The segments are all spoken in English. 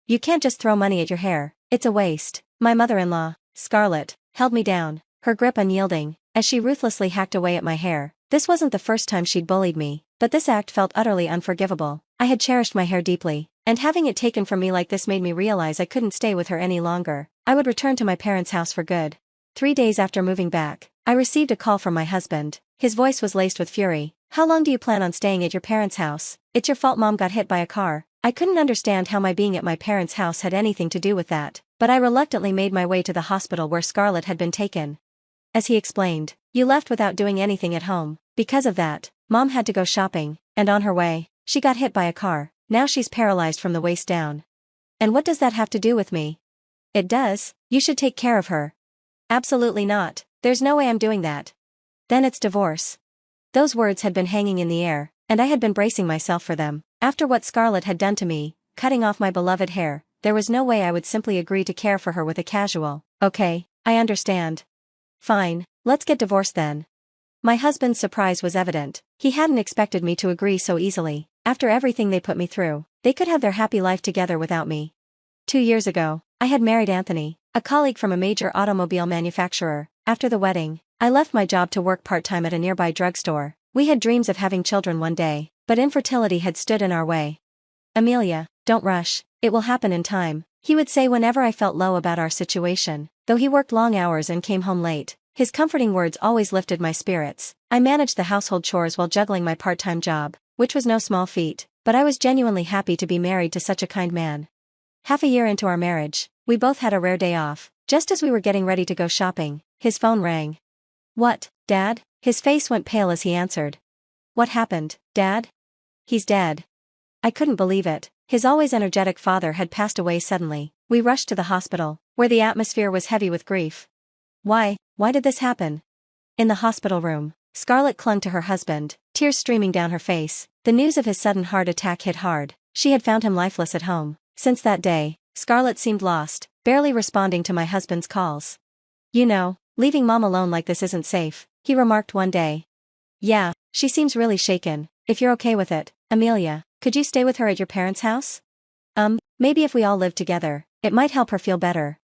You can't just throw money at your hair, it's a waste. My mother-in-law, Scarlett, held me down, her grip unyielding, as she ruthlessly hacked away at my hair. This wasn't the first time she'd bullied me, but this act felt utterly unforgivable. I had cherished my hair deeply, and having it taken from me like this made me realize I couldn't stay with her any longer. I would return to my parents' house for good. 3 days after moving back, I received a call from my husband. His voice was laced with fury. How long do you plan on staying at your parents' house? It's your fault mom got hit by a car. I couldn't understand how my being at my parents' house had anything to do with that, but I reluctantly made my way to the hospital where Scarlett had been taken. As he explained, you left without doing anything at home. Because of that, mom had to go shopping, and on her way, she got hit by a car. Now she's paralyzed from the waist down. And what does that have to do with me? It does. You should take care of her. Absolutely not. There's no way I'm doing that. Then it's divorce. Those words had been hanging in the air, and I had been bracing myself for them. After what Scarlett had done to me, cutting off my beloved hair, there was no way I would simply agree to care for her with a casual, "Okay, I understand. Fine, let's get divorced then." My husband's surprise was evident. He hadn't expected me to agree so easily. After everything they put me through, they could have their happy life together without me. 2 years ago, I had married Anthony, a colleague from a major automobile manufacturer. After the wedding, I left my job to work part-time at a nearby drugstore. We had dreams of having children one day, but infertility had stood in our way. "Amelia, don't rush, it will happen in time," he would say whenever I felt low about our situation. Though he worked long hours and came home late, his comforting words always lifted my spirits. I managed the household chores while juggling my part-time job, which was no small feat, but I was genuinely happy to be married to such a kind man. Half a year into our marriage, we both had a rare day off. Just as we were getting ready to go shopping, his phone rang. "What, Dad?" His face went pale as he answered. "What happened, Dad?" "He's dead." I couldn't believe it. His always energetic father had passed away suddenly. We rushed to the hospital, where the atmosphere was heavy with grief. Why did this happen? In the hospital room, Scarlett clung to her husband, tears streaming down her face. The news of his sudden heart attack hit hard. She had found him lifeless at home. Since that day, Scarlett seemed lost, barely responding to my husband's calls. "You know, leaving mom alone like this isn't safe," he remarked one day. "Yeah, she seems really shaken. If you're okay with it, Amelia, could you stay with her at your parents' house? Maybe if we all lived together, it might help her feel better."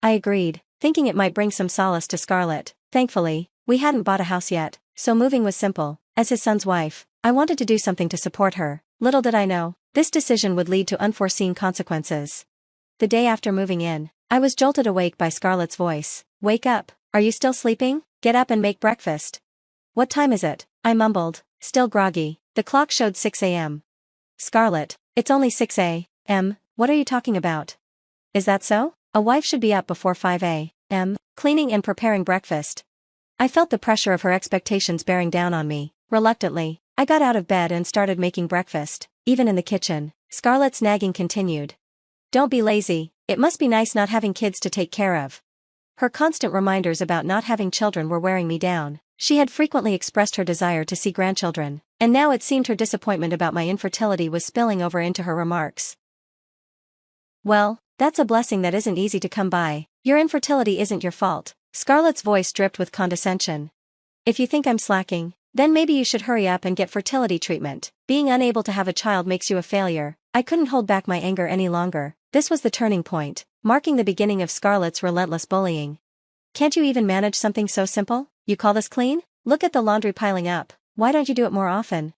I agreed, thinking it might bring some solace to Scarlett. Thankfully, we hadn't bought a house yet, so moving was simple. As his son's wife, I wanted to do something to support her. Little did I know, this decision would lead to unforeseen consequences. The day after moving in, I was jolted awake by Scarlett's voice. "Wake up, are you still sleeping? Get up and make breakfast." "What time is it?" I mumbled, still groggy. The clock showed 6 a.m. "Scarlett, it's only 6 a.m., what are you talking about?" "Is that so? A wife should be up before 5 a.m., cleaning and preparing breakfast." I felt the pressure of her expectations bearing down on me. Reluctantly, I got out of bed and started making breakfast. Even in the kitchen, Scarlett's nagging continued. "Don't be lazy, it must be nice not having kids to take care of." Her constant reminders about not having children were wearing me down. She had frequently expressed her desire to see grandchildren, and now it seemed her disappointment about my infertility was spilling over into her remarks. "Well, that's a blessing that isn't easy to come by. Your infertility isn't your fault." Scarlett's voice dripped with condescension. "If you think I'm slacking, then maybe you should hurry up and get fertility treatment. Being unable to have a child makes you a failure." I couldn't hold back my anger any longer. This was the turning point, marking the beginning of Scarlett's relentless bullying. "Can't you even manage something so simple? You call this clean? Look at the laundry piling up. Why don't you do it more often?"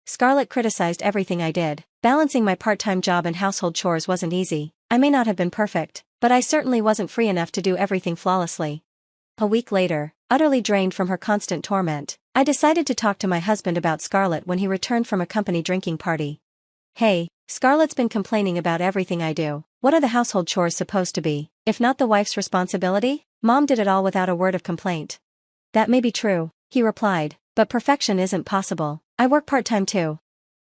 Scarlett criticized everything I did. Balancing my part-time job and household chores wasn't easy. I may not have been perfect, but I certainly wasn't free enough to do everything flawlessly. A week later, utterly drained from her constant torment, I decided to talk to my husband about Scarlett when he returned from a company drinking party. "Hey, Scarlett's been complaining about everything I do. What are the household chores supposed to be, if not the wife's responsibility? Mom did it all without a word of complaint." "That may be true," he replied, "but perfection isn't possible. I work part-time too."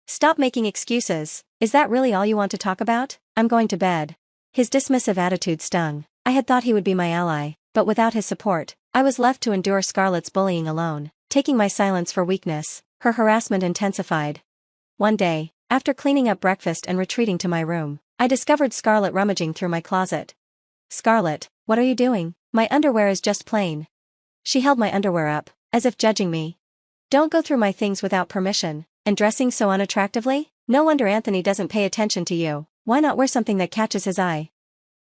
"Stop making excuses. Is that really all you want to talk about? I'm going to bed." His dismissive attitude stung. I had thought he would be my ally, but without his support, I was left to endure Scarlett's bullying alone. Taking my silence for weakness, her harassment intensified. One day, after cleaning up breakfast and retreating to my room, I discovered Scarlett rummaging through my closet. "Scarlett, what are you doing? My underwear is just plain." She held my underwear up, as if judging me. "Don't go through my things without permission, and dressing so unattractively? No wonder Anthony doesn't pay attention to you." Why not wear something that catches his eye?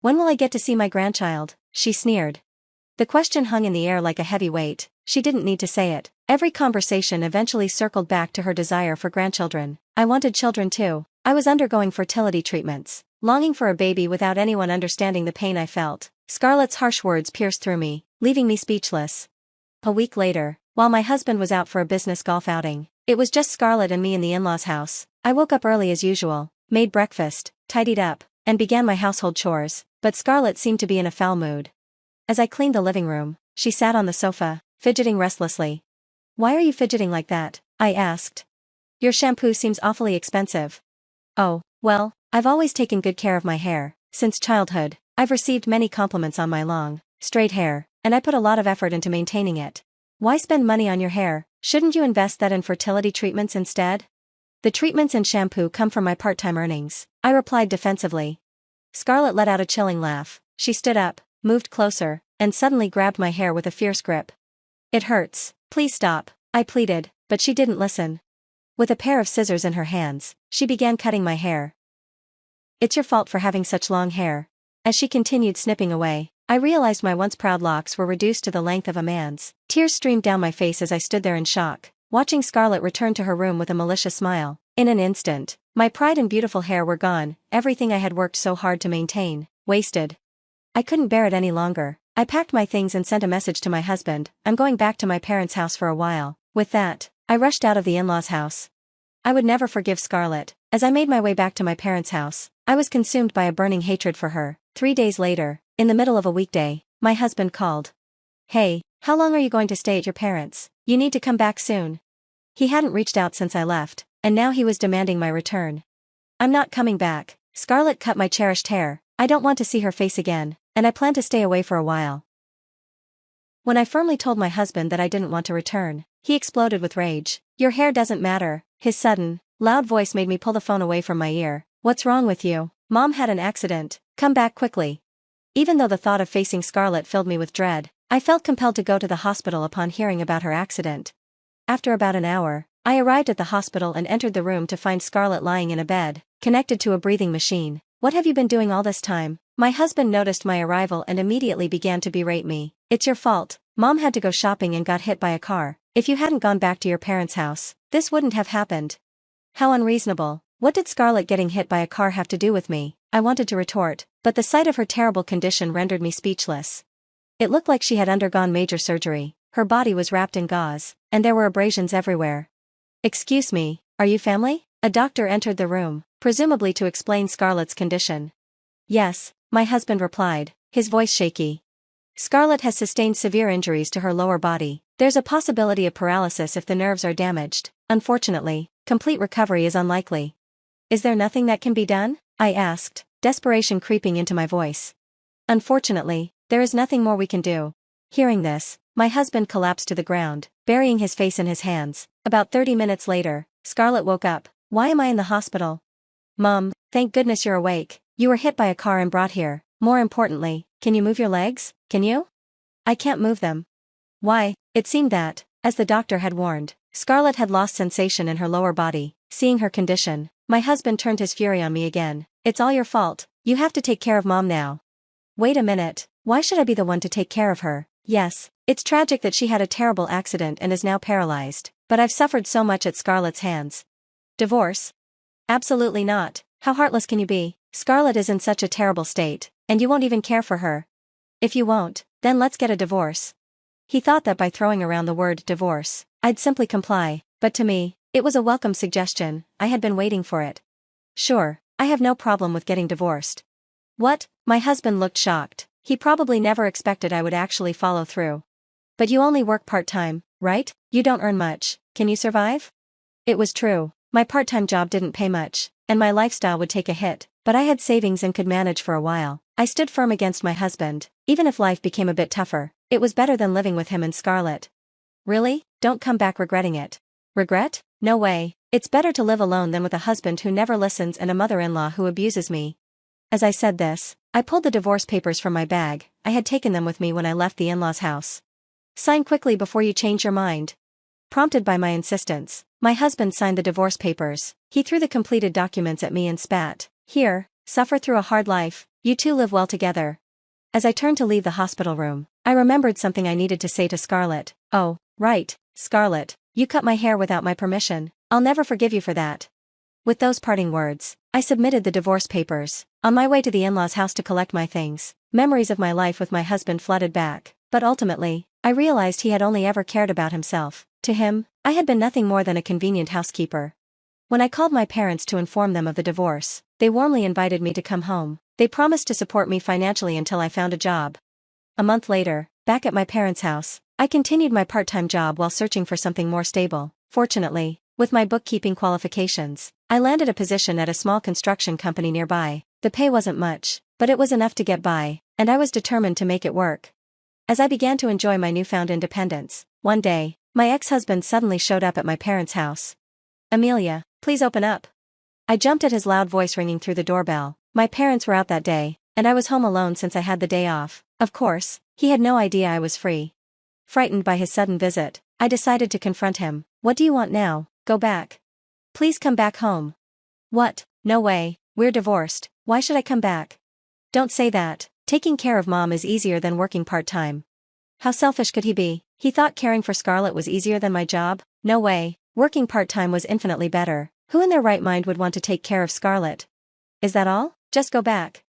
When will I get to see my grandchild? She sneered. The question hung in the air like a heavy weight. She didn't need to say it. Every conversation eventually circled back to her desire for grandchildren. I wanted children too. I was undergoing fertility treatments, longing for a baby without anyone understanding the pain I felt. Scarlett's harsh words pierced through me, leaving me speechless. A week later, while my husband was out for a business golf outing, it was just Scarlett and me in the in-laws' house. I woke up early as usual, made breakfast, tidied up, and began my household chores, but Scarlett seemed to be in a foul mood. As I cleaned the living room, she sat on the sofa, fidgeting restlessly. "Why are you fidgeting like that?" I asked. "Your shampoo seems awfully expensive." "Oh, well, I've always taken good care of my hair. Since childhood, I've received many compliments on my long, straight hair, and I put a lot of effort into maintaining it." "Why spend money on your hair? Shouldn't you invest that in fertility treatments instead?" "The treatments and shampoo come from my part-time earnings," I replied defensively. Scarlett let out a chilling laugh. She stood up, moved closer, and suddenly grabbed my hair with a fierce grip. "It hurts. Please stop," I pleaded, but she didn't listen. With a pair of scissors in her hands, she began cutting my hair. "It's your fault for having such long hair." As she continued snipping away, I realized my once proud locks were reduced to the length of a man's. Tears streamed down my face as I stood there in shock, watching Scarlett return to her room with a malicious smile. In an instant, my pride and beautiful hair were gone, everything I had worked so hard to maintain, wasted. I couldn't bear it any longer. I packed my things and sent a message to my husband. "I'm going back to my parents' house for a while." With that, I rushed out of the in-laws' house. I would never forgive Scarlett. As I made my way back to my parents' house, I was consumed by a burning hatred for her. 3 days later, in the middle of a weekday, my husband called. "Hey, how long are you going to stay at your parents'? You need to come back soon." He hadn't reached out since I left, and now he was demanding my return. "I'm not coming back." Scarlett cut my cherished hair. "I don't want to see her face again, and I plan to stay away for a while." When I firmly told my husband that I didn't want to return, he exploded with rage. "Your hair doesn't matter." His sudden, loud voice made me pull the phone away from my ear. "What's wrong with you? Mom had an accident. Come back quickly." Even though the thought of facing Scarlett filled me with dread, I felt compelled to go to the hospital upon hearing about her accident. After about an hour, I arrived at the hospital and entered the room to find Scarlett lying in a bed, connected to a breathing machine. "What have you been doing all this time?" My husband noticed my arrival and immediately began to berate me. "It's your fault. Mom had to go shopping and got hit by a car. If you hadn't gone back to your parents' house, this wouldn't have happened." How unreasonable. What did Scarlett getting hit by a car have to do with me? I wanted to retort, but the sight of her terrible condition rendered me speechless. It looked like she had undergone major surgery. Her body was wrapped in gauze, and there were abrasions everywhere. "Excuse me, are you family?" A doctor entered the room, presumably to explain Scarlett's condition. "Yes," my husband replied, his voice shaky. "Scarlett has sustained severe injuries to her lower body. There's a possibility of paralysis if the nerves are damaged. Unfortunately, complete recovery is unlikely." "Is there nothing that can be done?" I asked, desperation creeping into my voice. "Unfortunately, there is nothing more we can do." Hearing this, my husband collapsed to the ground, burying his face in his hands. About 30 minutes later, Scarlett woke up. "Why am I in the hospital?" "Mom, thank goodness you're awake. You were hit by a car and brought here. More importantly, can you move your legs? Can you?" "I can't move them." "Why?" It seemed that, as the doctor had warned, Scarlett had lost sensation in her lower body. Seeing her condition, my husband turned his fury on me again. "It's all your fault. You have to take care of Mom now." "Wait a minute, why should I be the one to take care of her?" "Yes, it's tragic that she had a terrible accident and is now paralyzed, but I've suffered so much at Scarlett's hands." "Divorce?" "Absolutely not. How heartless can you be? Scarlett is in such a terrible state, and you won't even care for her." "If you won't, then let's get a divorce." He thought that by throwing around the word divorce, I'd simply comply, but to me, it was a welcome suggestion. I had been waiting for it. "Sure, I have no problem with getting divorced." "What?" My husband looked shocked. He probably never expected I would actually follow through. "But you only work part-time, right? You don't earn much. Can you survive?" It was true. My part-time job didn't pay much, and my lifestyle would take a hit, but I had savings and could manage for a while. I stood firm against my husband. Even if life became a bit tougher, it was better than living with him and Scarlett. "Really? Don't come back regretting it." "Regret? No way. It's better to live alone than with a husband who never listens and a mother-in-law who abuses me." As I said this, I pulled the divorce papers from my bag. I had taken them with me when I left the in-laws' house. "Sign quickly before you change your mind." Prompted by my insistence, my husband signed the divorce papers. He threw the completed documents at me and spat. "Here, suffer through a hard life, you two live well together. As I turned to leave the hospital room, I remembered something I needed to say to Scarlett. Oh, right, Scarlett, you cut my hair without my permission. I'll never forgive you for that. With those parting words, I submitted the divorce papers. On my way to the in-laws' house to collect my things, memories of my life with my husband flooded back, but ultimately, I realized he had only ever cared about himself. To him, I had been nothing more than a convenient housekeeper. When I called my parents to inform them of the divorce, they warmly invited me to come home. They promised to support me financially until I found a job. A month later, back at my parents' house, I continued my part-time job while searching for something more stable. Fortunately, with my bookkeeping qualifications, I landed a position at a small construction company nearby. The pay wasn't much, but it was enough to get by, and I was determined to make it work. As I began to enjoy my newfound independence, one day, my ex-husband suddenly showed up at my parents' house. "Amelia, please open up." I jumped at his loud voice ringing through the doorbell. My parents were out that day, and I was home alone since I had the day off. Of course, he had no idea I was free. Frightened by his sudden visit, I decided to confront him. "What do you want now? Go back. Please come back home." "What? No way, we're divorced, why should I come back?" "Don't say that, taking care of mom is easier than working part-time." How selfish could he be? He thought caring for Scarlett was easier than my job? No way, working part-time was infinitely better. Who in their right mind would want to take care of Scarlett? "Is that all? Just go back."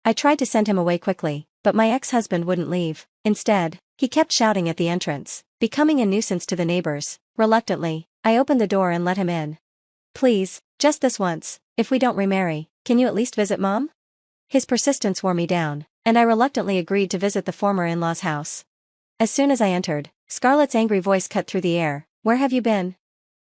I tried to send him away quickly, but my ex-husband wouldn't leave. Instead, he kept shouting at the entrance, becoming a nuisance to the neighbors. Reluctantly, I opened the door and let him in. "Please, just this once, if we don't remarry, can you at least visit mom?" His persistence wore me down, and I reluctantly agreed to visit the former in-laws' house. As soon as I entered, Scarlett's angry voice cut through the air. "Where have you been?"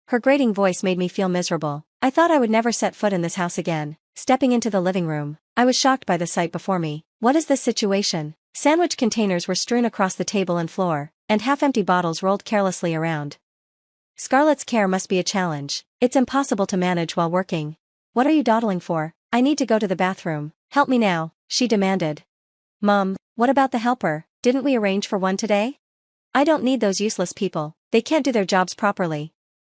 Her grating voice made me feel miserable. I thought I would never set foot in this house again. Stepping into the living room, I was shocked by the sight before me. What is this situation? Sandwich containers were strewn across the table and floor, and half-empty bottles rolled carelessly around. Scarlett's care must be a challenge. It's impossible to manage while working. "What are you dawdling for? I need to go to the bathroom. Help me now," she demanded. "Mom, what about the helper? Didn't we arrange for one today?" "I don't need those useless people, they can't do their jobs properly."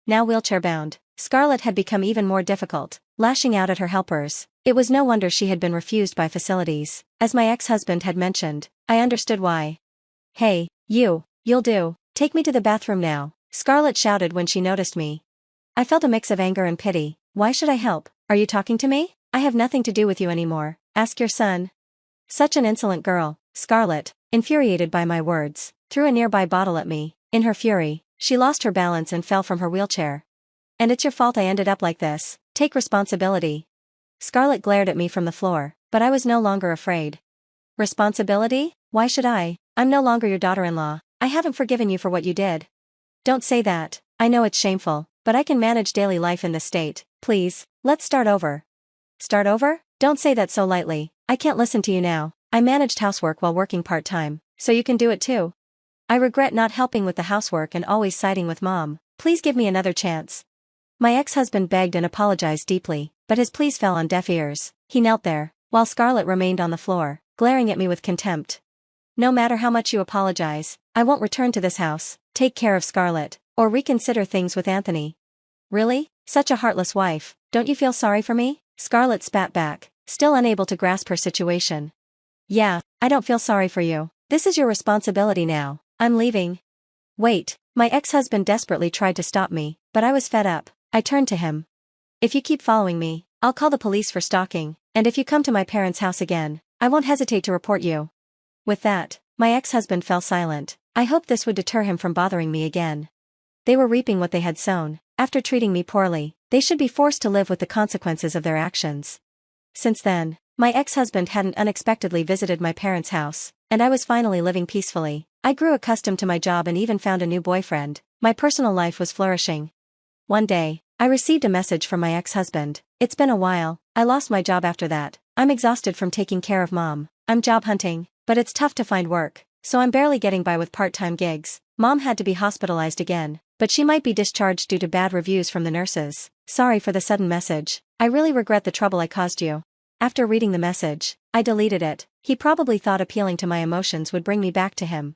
Now wheelchair-bound, Scarlett had become even more difficult, lashing out at her helpers. It was no wonder she had been refused by facilities. As my ex-husband had mentioned, I understood why. "Hey, you'll do. Take me to the bathroom now," Scarlett shouted when she noticed me. I felt a mix of anger and pity. "Why should I help? Are you talking to me? I have nothing to do with you anymore. Ask your son." Such an insolent girl. Scarlett, infuriated by my words, threw a nearby bottle at me. In her fury, she lost her balance and fell from her wheelchair. "And it's your fault I ended up like this. Take responsibility." Scarlett glared at me from the floor, but I was no longer afraid. "Responsibility? Why should I? I'm no longer your daughter-in-law. I haven't forgiven you for what you did." "Don't say that. I know it's shameful, but I can manage daily life in this state. Please, let's start over." "Start over? Don't say that so lightly. I can't listen to you now. I managed housework while working part-time, so you can do it too." "I regret not helping with the housework and always siding with mom. Please give me another chance." My ex-husband begged and apologized deeply, but his pleas fell on deaf ears. He knelt there, while Scarlett remained on the floor, glaring at me with contempt. "No matter how much you apologize, I won't return to this house. Take care of Scarlett, or reconsider things with Anthony." "Really? Such a heartless wife. Don't you feel sorry for me?" Scarlett spat back, still unable to grasp her situation. "Yeah, I don't feel sorry for you. This is your responsibility now. I'm leaving." "Wait." My ex-husband desperately tried to stop me, but I was fed up. I turned to him. "If you keep following me, I'll call the police for stalking, and if you come to my parents' house again, I won't hesitate to report you." With that, my ex-husband fell silent. I hoped this would deter him from bothering me again. They were reaping what they had sown. After treating me poorly, they should be forced to live with the consequences of their actions. Since then, my ex-husband hadn't unexpectedly visited my parents' house, and I was finally living peacefully. I grew accustomed to my job and even found a new boyfriend. My personal life was flourishing. One day, I received a message from my ex-husband. "It's been a while. I lost my job after that. I'm exhausted from taking care of mom. I'm job hunting, but it's tough to find work, so I'm barely getting by with part-time gigs. Mom had to be hospitalized again, but she might be discharged due to bad reviews from the nurses. Sorry for the sudden message. I really regret the trouble I caused you." After reading the message, I deleted it. He probably thought appealing to my emotions would bring me back to him.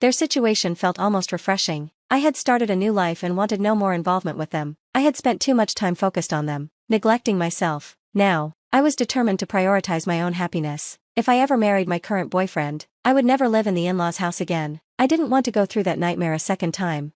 Their situation felt almost refreshing. I had started a new life and wanted no more involvement with them. I had spent too much time focused on them, neglecting myself. Now, I was determined to prioritize my own happiness. If I ever married my current boyfriend, I would never live in the in-laws' house again. I didn't want to go through that nightmare a second time.